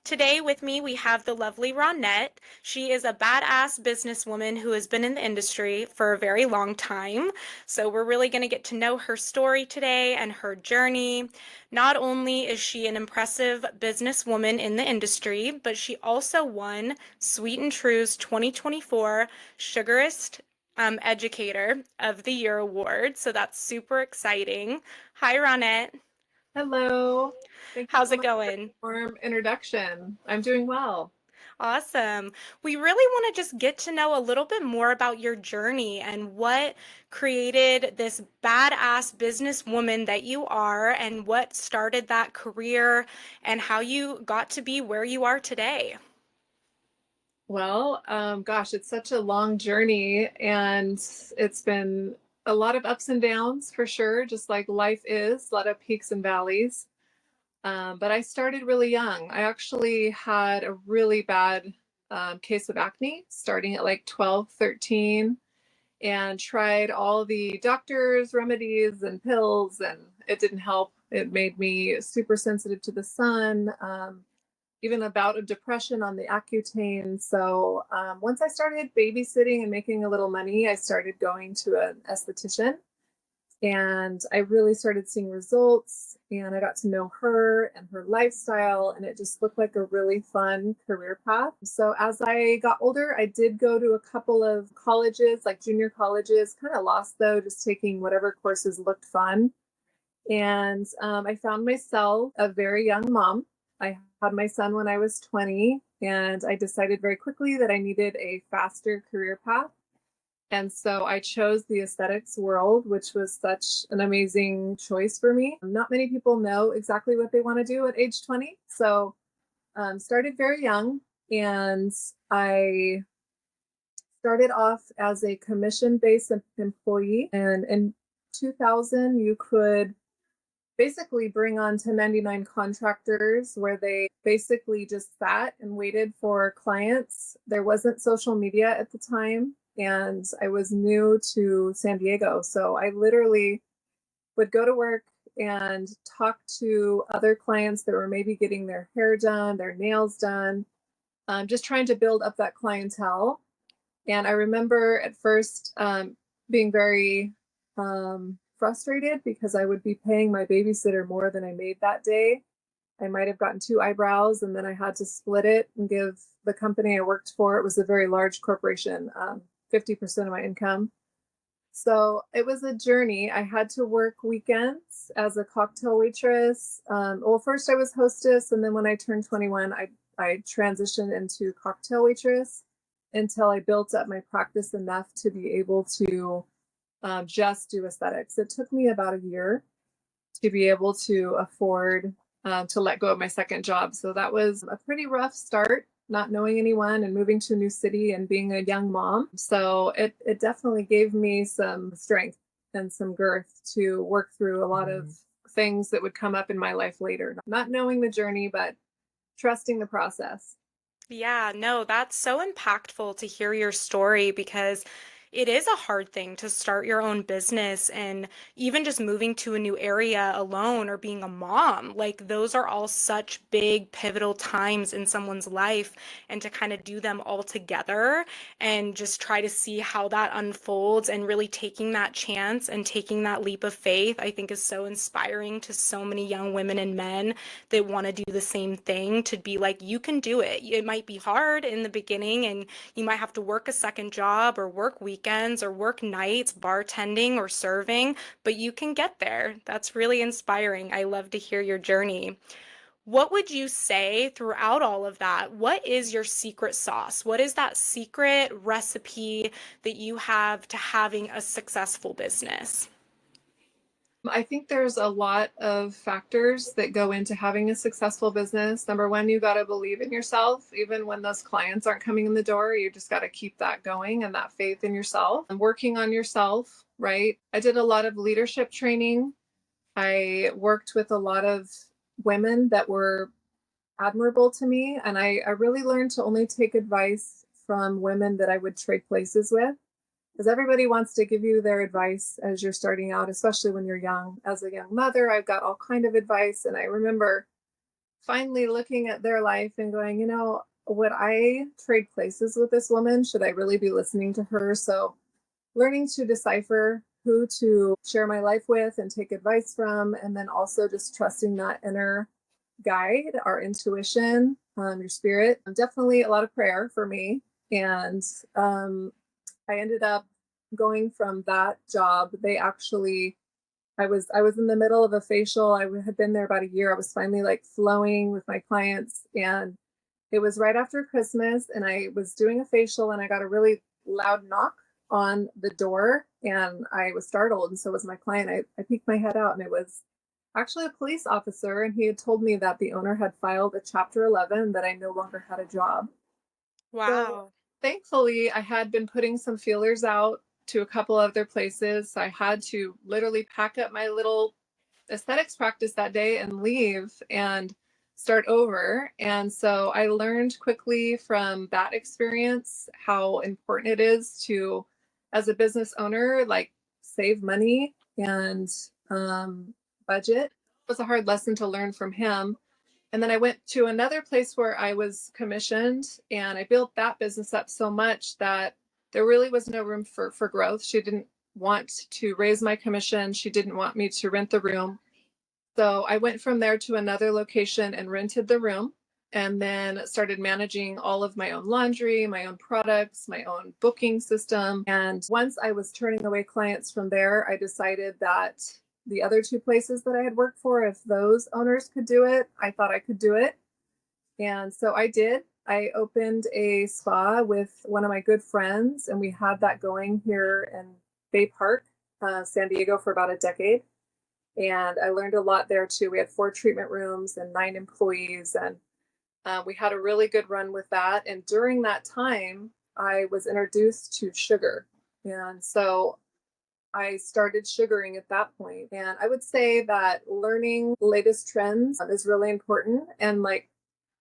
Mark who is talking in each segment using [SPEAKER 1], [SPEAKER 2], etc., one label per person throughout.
[SPEAKER 1] Today with me, we have the lovely Raunette. She is a badass businesswoman who has been in the industry for a very long time. So we're really going to get to know her story today and her journey. Not only is she an impressive businesswoman in the industry, but she also won Sweet and True's 2024 Sugarist Educator of the Year award. So that's super exciting. Hi, Raunette.
[SPEAKER 2] Hello. Thank you
[SPEAKER 1] How's
[SPEAKER 2] so
[SPEAKER 1] it
[SPEAKER 2] much for
[SPEAKER 1] going?
[SPEAKER 2] the warm introduction. I'm doing well.
[SPEAKER 1] Awesome. We really want to just get to know a little bit more about your journey and what created this badass businesswoman that you are and what started that career and how you got to be where you are today.
[SPEAKER 2] Well, gosh, it's such a long journey and it's been a lot of ups and downs for sure, just like life is, a lot of peaks and valleys. But I started really young. I actually had a really bad case of acne starting at like 12, 13, and tried all the doctors' remedies and pills, and it didn't help. It made me super sensitive to the sun, even a bout of depression on the Accutane. So once I started babysitting and making a little money, I started going to an esthetician and I really started seeing results and I got to know her and her lifestyle and it just looked like a really fun career path. So as I got older, I did go to a couple of colleges, like junior colleges, kind of lost though, just taking whatever courses looked fun. And I found myself a very young mom. I had my son when I was 20 and I decided very quickly that I needed a faster career path. And so I chose the aesthetics world, which was such an amazing choice for me. Not many people know exactly what they want to do at age 20. So started very young and I started off as a commission-based employee. And in 2000, you could basically bring on 1099 contractors where they basically just sat and waited for clients. There wasn't social media at the time, and I was new to San Diego. So I literally would go to work and talk to other clients that were maybe getting their hair done, their nails done, just trying to build up that clientele. And I remember at first being very frustrated because I would be paying my babysitter more than I made that day. I might have gotten two eyebrows and then I had to split it and give the company I worked for, it was a very large corporation, 50% of my income. So it was a journey. I had to work weekends as a cocktail waitress. Well, first I was hostess, and then when I turned 21, I transitioned into cocktail waitress until I built up my practice enough to be able to just do aesthetics. It took me about a year to be able to afford to let go of my second job. So that was a pretty rough start, not knowing anyone and moving to a new city and being a young mom. So it definitely gave me some strength and some girth to work through a lot of things that would come up in my life later. Not knowing the journey, but trusting the process.
[SPEAKER 1] Yeah, no, that's so impactful to hear your story because it is a hard thing to start your own business and even just moving to a new area alone or being a mom. Like, those are all such big, pivotal times in someone's life. And to kind of do them all together and just try to see how that unfolds and really taking that chance and taking that leap of faith, I think is so inspiring to so many young women and men that want to do the same thing, to be like, you can do it. It might be hard in the beginning and you might have to work a second job or work weekends or work nights, bartending or serving, but you can get there. That's really inspiring. I love to hear your journey. What would you say throughout all of that? What is your secret sauce? What is that secret recipe that you have to having a successful business?
[SPEAKER 2] I think there's a lot of factors that go into having a successful business. Number one, you got to believe in yourself. Even when those clients aren't coming in the door, you just got to keep that going and that faith in yourself and working on yourself, right? I did a lot of leadership training. I worked with a lot of women that were admirable to me. And I really learned to only take advice from women that I would trade places with, because everybody wants to give you their advice as you're starting out, especially when you're young. As a young mother, I've got all kind of advice. And I remember finally looking at their life and going, would I trade places with this woman? Should I really be listening to her? So learning to decipher who to share my life with and take advice from, and then also just trusting that inner guide, our intuition, your spirit. Definitely a lot of prayer for me. And I ended up going from that job. They actually, I was in the middle of a facial. Had been there about a year. I was finally like flowing with my clients, and it was right after Christmas, and I was doing a facial, and I got a really loud knock on the door, and I was startled, and so was my client. I peeked my head out, and it was actually a police officer, and he had told me that the owner had filed a Chapter 11, that I no longer had a job. So
[SPEAKER 1] Wow.
[SPEAKER 2] thankfully, I had been putting some feelers out to a couple other places. I had to literally pack up my little aesthetics practice that day and leave and start over. And so I learned quickly from that experience how important it is to, as a business owner, like save money and budget. It was a hard lesson to learn from him. And then I went to another place where I was commissioned, and I built that business up so much that there really was no room for growth. She didn't want to raise my commission. She didn't want me to rent the room. So I went from there to another location and rented the room, and then started managing all of my own laundry, my own products, my own booking system. And once I was turning away clients from there, I decided that the other two places that I had worked for, if those owners could do it, I thought I could do it. And so I did. I opened a spa with one of my good friends, and we had that going here in Bay Park, San Diego, for about a decade. And I learned a lot there too. We had 4 treatment rooms and 9 employees, and we had a really good run with that. And during that time, I was introduced to sugar. And so I started sugaring at that point. And I would say that learning the latest trends is really important, and like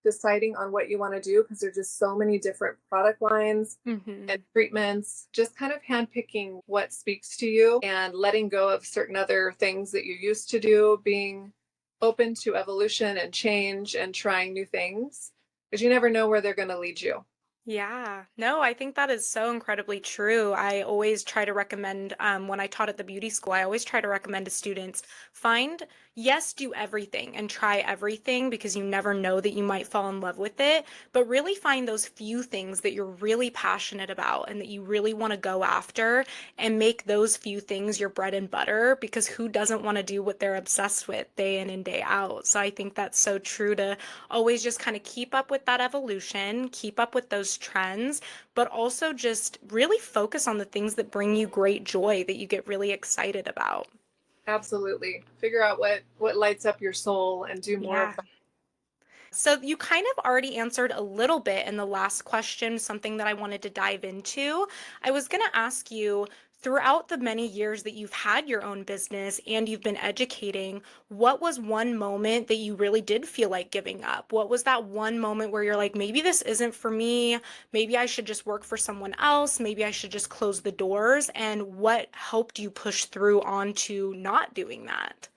[SPEAKER 2] deciding on what you want to do, because there's just so many different product lines and
[SPEAKER 1] Hmm.
[SPEAKER 2] treatments, just kind of handpicking what speaks to you and letting go of certain other things that you used to do, being open to evolution and change and trying new things, because you never know where they're going to lead you.
[SPEAKER 1] Yeah, no, I think that is so incredibly true. I always try to recommend, when I taught at the beauty school, I always try to recommend to students find, yes, do everything and try everything because you never know that you might fall in love with it, but really find those few things that you're really passionate about and that you really want to go after and make those few things your bread and butter, because who doesn't want to do what they're obsessed with day in and day out? So I think that's so true, to always just kind of keep up with that evolution, keep up with those trends, but also just really focus on the things that bring you great joy, that you get really excited about.
[SPEAKER 2] Absolutely. Figure out what lights up your soul and do more of
[SPEAKER 1] Yeah.
[SPEAKER 2] that.
[SPEAKER 1] So you kind of already answered a little bit in the last question, something that I wanted to dive into. I was going to ask you, throughout the many years that you've had your own business and you've been educating, what was one moment that you really did feel like giving up? What was that one moment where you're like, maybe this isn't for me? Maybe I should just work for someone else. Maybe I should just close the doors. And what helped you push through onto not doing that?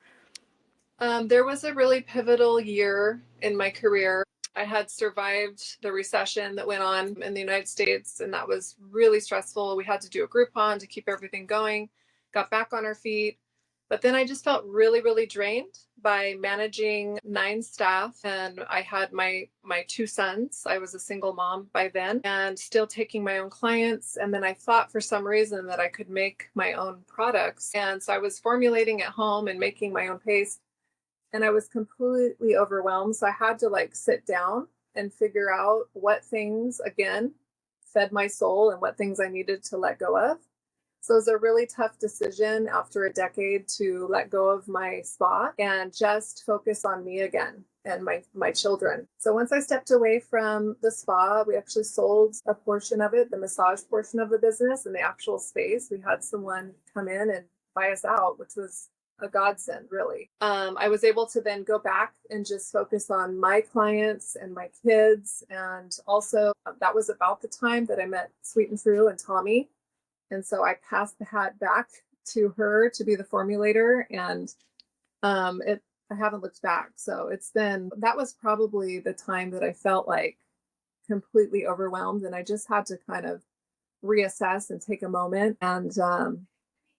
[SPEAKER 2] There was a really pivotal year in my career. I had survived the recession that went on in the United States, and that was really stressful. We had to do a Groupon to keep everything going, got back on our feet. But then I just felt really, really drained by managing 9 staff, and I had my 2 sons. I was a single mom by then, and still taking my own clients. And then I thought for some reason that I could make my own products, and so I was formulating at home and making my own paste, and I was completely overwhelmed. So I had to like sit down and figure out what things again fed my soul and what things I needed to let go of. So it was a really tough decision after a decade to let go of my spa and just focus on me again and my children. So once I stepped away from the spa, we actually sold a portion of it, the massage portion of the business, and the actual space. We had someone come in and buy us out, which was a godsend, really. I was able to then go back and just focus on my clients and my kids. And also, that was about the time that I met Sweet and True and Tommy. And so I passed the hat back to her to be the formulator. And it I haven't looked back. So that was probably the time that I felt like completely overwhelmed. And I just had to kind of reassess and take a moment and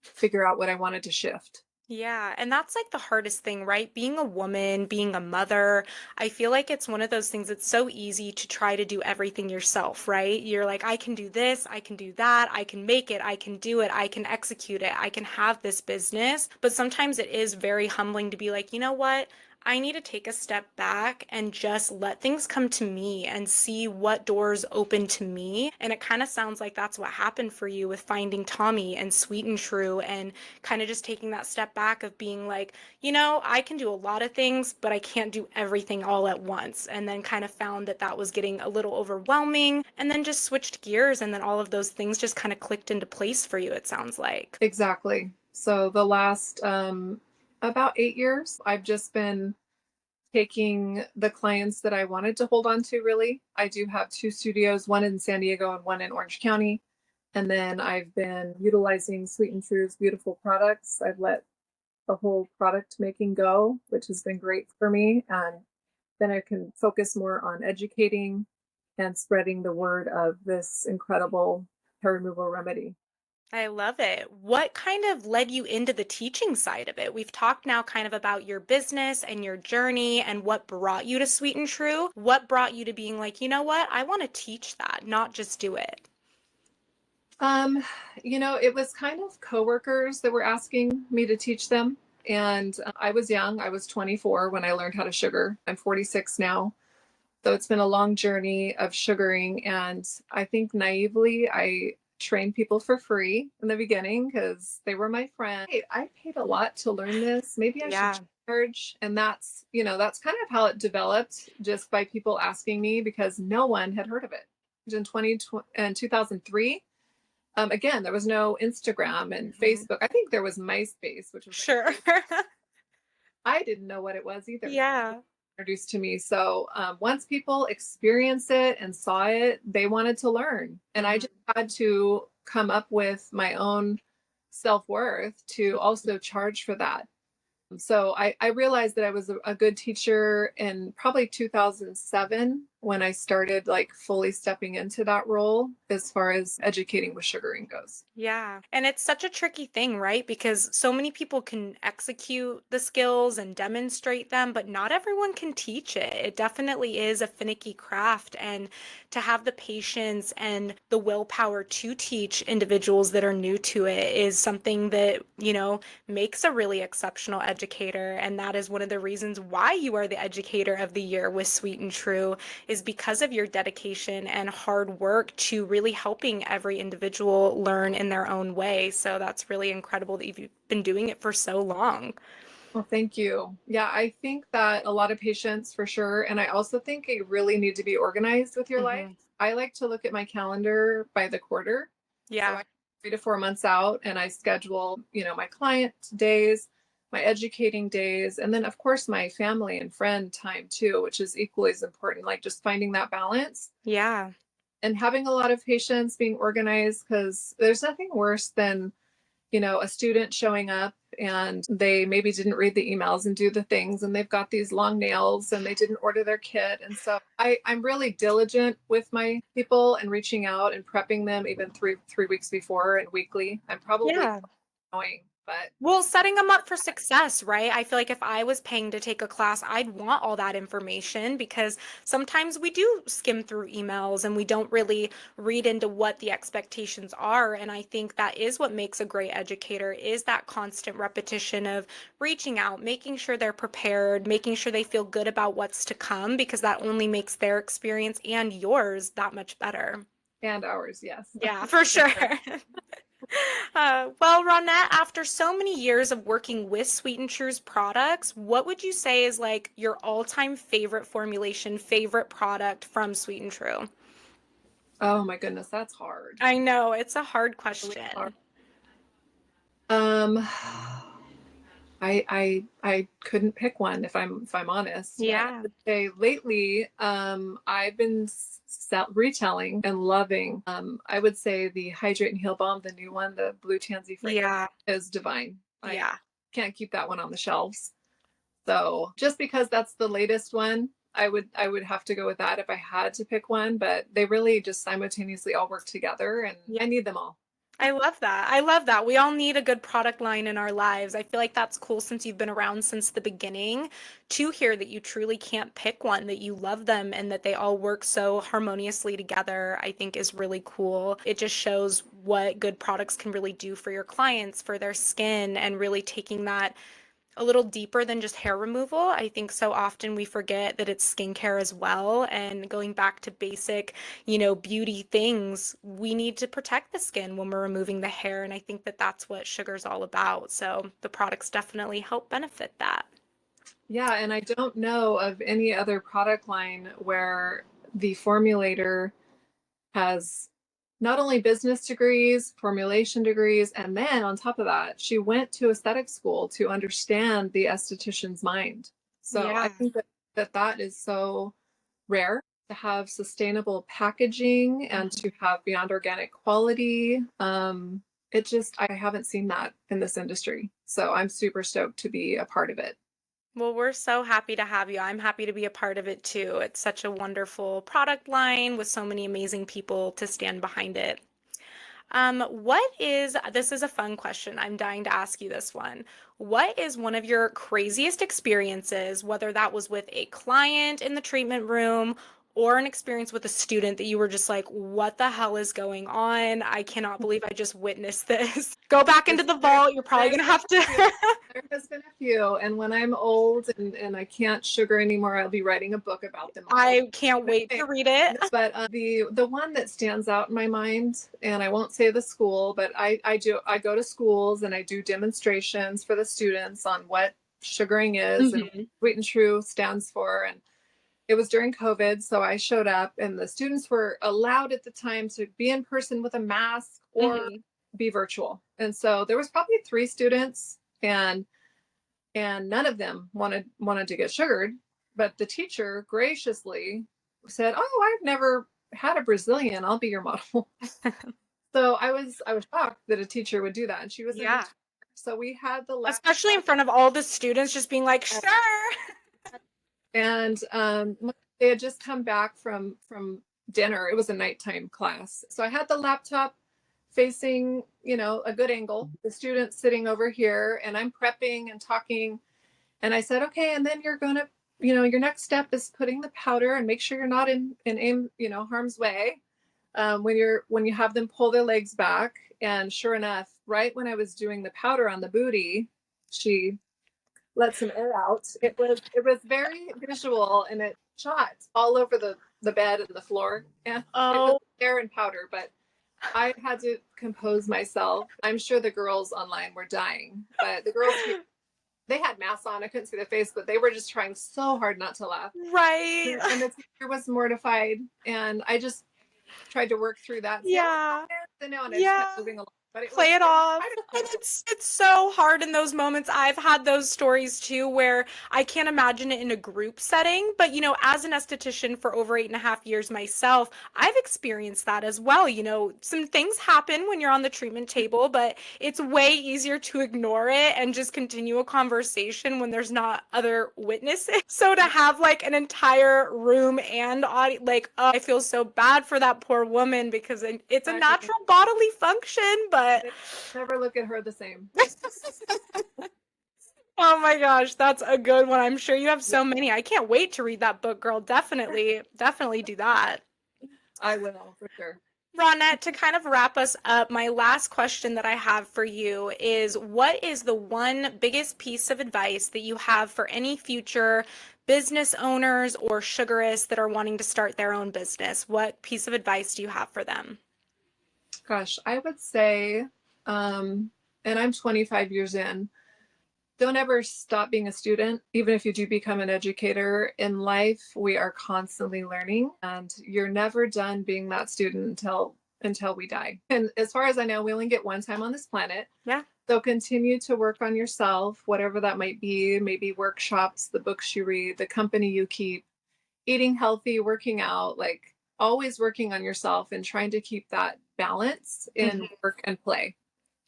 [SPEAKER 2] figure out what I wanted to shift.
[SPEAKER 1] Yeah, and that's like the hardest thing, right? Being a woman, being a mother, I feel like it's one of those things it's so easy to try to do everything yourself, right? You're like, I can do this, I can do that, I can make it, I can do it, I can execute it, I can have this business. But sometimes it is very humbling to be like, you know what? I need to take a step back and just let things come to me and see what doors open to me. And it kind of sounds like that's what happened for you with finding Tommy and Sweet and True and kind of just taking that step back of being like, I can do a lot of things, but I can't do everything all at once. And then kind of found that that was getting a little overwhelming and then just switched gears. And then all of those things just kind of clicked into place for you, it sounds like.
[SPEAKER 2] Exactly. So the last about 8 years, I've just been taking the clients that I wanted to hold on to, really. I do have two studios, one in San Diego and one in Orange County. And then I've been utilizing Sweet and True's beautiful products. I've let the whole product making go, which has been great for me. And then I can focus more on educating and spreading the word of this incredible hair removal remedy.
[SPEAKER 1] I love it. What kind of led you into the teaching side of it? We've talked now kind of about your business and your journey and what brought you to Sweet and True. What brought you to being like, you know what? I want to teach that, not just do it.
[SPEAKER 2] Um, it was kind of coworkers that were asking me to teach them. And I was young. I was 24 when I learned how to sugar. I'm 46 now. So it's been a long journey of sugaring. And I think naively, I trained people for free in the beginning because they were my friend. Hey, I paid a lot to learn this. Maybe I should
[SPEAKER 1] Yeah.
[SPEAKER 2] charge. And that's kind of how it developed, just by people asking me because no one had heard of it. In 2003, again, there was no Instagram and
[SPEAKER 1] Mhm.
[SPEAKER 2] Facebook. I think there was MySpace, which was like
[SPEAKER 1] Sure.
[SPEAKER 2] I didn't know what it was either.
[SPEAKER 1] Yeah.
[SPEAKER 2] Introduced to me. So once people experienced it and saw it, they wanted to learn. And I just
[SPEAKER 1] Mhm.
[SPEAKER 2] had to come up with my own self worth to also charge for that. So I realized that I was a good teacher in probably 2007 when I started like fully stepping into that role as far as educating with sugaring goes.
[SPEAKER 1] Yeah. And it's such a tricky thing, right? Because so many people can execute the skills and demonstrate them, but not everyone can teach it. It definitely is a finicky craft. And to have the patience and the willpower to teach individuals that are new to it is something that, makes a really exceptional educator. And that is one of the reasons why you are the educator of the year with Sweet and True, is because of your dedication and hard work to really helping every individual learn in their own way. So that's really incredible that you've been doing it for so long.
[SPEAKER 2] Well, thank you. Yeah, I think that a lot of patients for sure. And I also think you really need to be organized with your life.
[SPEAKER 1] Hmm.
[SPEAKER 2] I like to look at my calendar by the quarter. So
[SPEAKER 1] Yeah.
[SPEAKER 2] I 3 to 4 months out and I schedule, my client days, my educating days, and then of course my family and friend time too, which is equally as important, like just finding that balance
[SPEAKER 1] Yeah.
[SPEAKER 2] and having a lot of patience, being organized, because there's nothing worse than a student showing up and they maybe didn't read the emails and do the things and they've got these long nails and they didn't order their kit. And so I'm really diligent with my people and reaching out and prepping them even three weeks before and weekly. I'm probably
[SPEAKER 1] Yeah.
[SPEAKER 2] annoying, but
[SPEAKER 1] Well, setting them up for success, right? I feel like if I was paying to take a class, I'd want all that information because sometimes we do skim through emails and we don't really read into what the expectations are. And I think that is what makes a great educator is that constant repetition of reaching out, making sure they're prepared, making sure they feel good about what's to come because that only makes their experience and yours that much better.
[SPEAKER 2] and hours, yes.
[SPEAKER 1] Yeah, for
[SPEAKER 2] For
[SPEAKER 1] sure.
[SPEAKER 2] sure.
[SPEAKER 1] Well, Ronette, after so many years of working with Sweet and True's products, what would you say is like your all-time favorite formulation, favorite product from Sweet and True?
[SPEAKER 2] Oh my goodness, that's hard.
[SPEAKER 1] I know, it's a hard
[SPEAKER 2] Really hard.
[SPEAKER 1] question.
[SPEAKER 2] Um I couldn't pick one if I'm honest. I
[SPEAKER 1] Yeah.
[SPEAKER 2] would say lately, I've been retelling and loving. I would say the Hydrate and Heal Balm, the new one, the blue tansy fragrance,
[SPEAKER 1] Yeah.
[SPEAKER 2] is divine. I
[SPEAKER 1] Yeah.
[SPEAKER 2] can't keep that one on the shelves. So just because that's the latest one, I would have to go with that if I had to pick one, but they really just simultaneously all work together and I need them all.
[SPEAKER 1] I love that. I love that. We all need a good product line in our lives. I feel like that's cool since you've been around since the beginning to hear that you truly can't pick one, that you love them and that they all work so harmoniously together, I think is really cool. It just shows what good products can really do for your clients, for their skin, and really taking that a little deeper than just hair removal. I think so often we forget that it's skincare as well. And going back to basic, beauty things, we need to protect the skin when we're removing the hair. And I think that that's what sugar's all about. So the products definitely help benefit that.
[SPEAKER 2] Yeah, and I don't know of any other product line where the formulator has not only business degrees, formulation degrees, and then on top of that, she went to aesthetic school to understand the esthetician's mind. So I
[SPEAKER 1] Yeah.
[SPEAKER 2] think that is so rare to have sustainable packaging and
[SPEAKER 1] Mhm.
[SPEAKER 2] to have beyond organic quality. It just, I haven't seen that in this industry. So I'm super stoked to be a part of it.
[SPEAKER 1] Well, we're so happy to have you. I'm happy to be a part of it too. It's such a wonderful product line with so many amazing people to stand behind it. This is a fun question. I'm dying to ask you this one. What is one of your craziest experiences, whether that was with a client in the treatment room or an experience with a student that you were just like, what the hell is going on? I cannot believe I just witnessed this. Go back into
[SPEAKER 2] There's,
[SPEAKER 1] the
[SPEAKER 2] there,
[SPEAKER 1] vault. You're probably
[SPEAKER 2] there's
[SPEAKER 1] gonna
[SPEAKER 2] been
[SPEAKER 1] have
[SPEAKER 2] a few.
[SPEAKER 1] to.
[SPEAKER 2] There has been a few. And when I'm old and I can't sugar anymore, I'll be writing a book about them all.
[SPEAKER 1] I can't wait to read it.
[SPEAKER 2] But the one that stands out in my mind, and I won't say the school, but I go to schools and I do demonstrations for the students on what sugaring is and what
[SPEAKER 1] Hmm.
[SPEAKER 2] Sweet and True stands for. And it was during COVID, so I showed up, and the students were allowed at the time to be in person with a mask or
[SPEAKER 1] Hmm.
[SPEAKER 2] be virtual. And so there was probably three students, and none of them wanted to get sugared, but the teacher graciously said, "Oh, I've never had a Brazilian. I'll be your model." So I was shocked that a teacher would do that, and she was a new
[SPEAKER 1] Yeah.
[SPEAKER 2] teacher. So we had the
[SPEAKER 1] Especially in
[SPEAKER 2] laptop,
[SPEAKER 1] front of all the students just being like, sure.
[SPEAKER 2] and they had just come back from dinner. It was a nighttime class, so I had the laptop facing, a good angle. The students sitting over here, and I'm prepping and talking. And I said, okay, and then you're gonna, your next step is putting the powder and make sure you're not in harm's way when you have them pull their legs back. And sure enough, right when I was doing the powder on the booty, she let some air out. It was very visual, and it shot all over the bed and the floor, and it was
[SPEAKER 1] Oh,
[SPEAKER 2] air and powder. But I had to compose myself. I'm sure the girls online were dying, but the girls here, they had masks on. I couldn't see the face, but they were just trying so hard not to laugh.
[SPEAKER 1] right.
[SPEAKER 2] And the teacher was mortified, and I just tried to work through that and say, "Oh,
[SPEAKER 1] Yeah.
[SPEAKER 2] and I just kept
[SPEAKER 1] Yeah.
[SPEAKER 2] moving along." But
[SPEAKER 1] Play it
[SPEAKER 2] it was
[SPEAKER 1] off.
[SPEAKER 2] quite a
[SPEAKER 1] And
[SPEAKER 2] struggle.
[SPEAKER 1] it's so hard in those moments. I've had those stories too where I can't imagine it in a group setting, but as an esthetician for over 8.5 years myself, I've experienced that as well. Some things happen when you're on the treatment table, but it's way easier to ignore it and just continue a conversation when there's not other witnesses. So to have like an entire room and audio, like, I feel so bad for that poor woman because it's a
[SPEAKER 2] I know.
[SPEAKER 1] natural bodily function, but
[SPEAKER 2] They never look at her the same.
[SPEAKER 1] oh my gosh, that's a good one. I'm sure you have
[SPEAKER 2] Yeah,
[SPEAKER 1] so many. I can't wait to read that book, girl. Definitely, definitely do that.
[SPEAKER 2] I will for sure.
[SPEAKER 1] Ronette, to kind of wrap us up, my last question that I have for you is what is the one biggest piece of advice that you have for any future business owners or sugarists that are wanting to start their own business? What piece of advice do you have for them?
[SPEAKER 2] Gosh, I would say, and I'm 25 years in, don't ever stop being a student. Even if you do become an educator in life, we are constantly learning, and you're never done being that student until we die. And as far as I know, we only get one time on this planet.
[SPEAKER 1] Yeah.
[SPEAKER 2] So continue to work on yourself, whatever that might be, maybe workshops, the books you read, the company you keep, eating healthy, working out, like always working on yourself and trying to keep that balance in
[SPEAKER 1] Mhm.
[SPEAKER 2] work and play.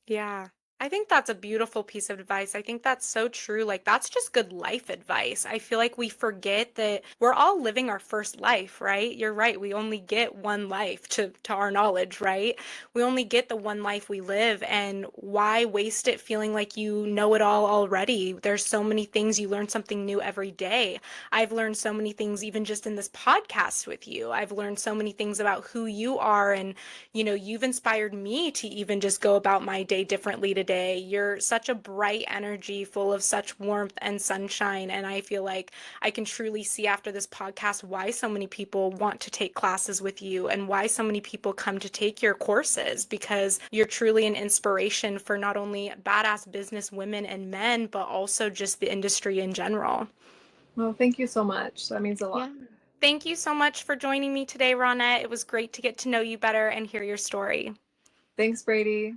[SPEAKER 1] Yeah. I think that's a beautiful piece of advice. I think that's so true. Like, that's just good life advice. I feel like we forget that we're all living our first life, right? You're right. We only get one life to our knowledge, right? We only get the one life we live. And why waste it feeling like you know it all already? There's so many things. You learn something new every day. I've learned so many things even just in this podcast with you. I've learned so many things about who you are, and you've inspired me to even just go about my day differently today. You're such a bright energy, full of such warmth and sunshine. And I feel like I can truly see after this podcast why so many people want to take classes with you and why so many people come to take your courses, because you're truly an inspiration for not only badass business women and men, but also just the industry in general.
[SPEAKER 2] Well, thank you so much. That means a lot.
[SPEAKER 1] Yeah. Thank you so much for joining me today, Ronette. It was great to get to know you better and hear your story.
[SPEAKER 2] Thanks, Brady.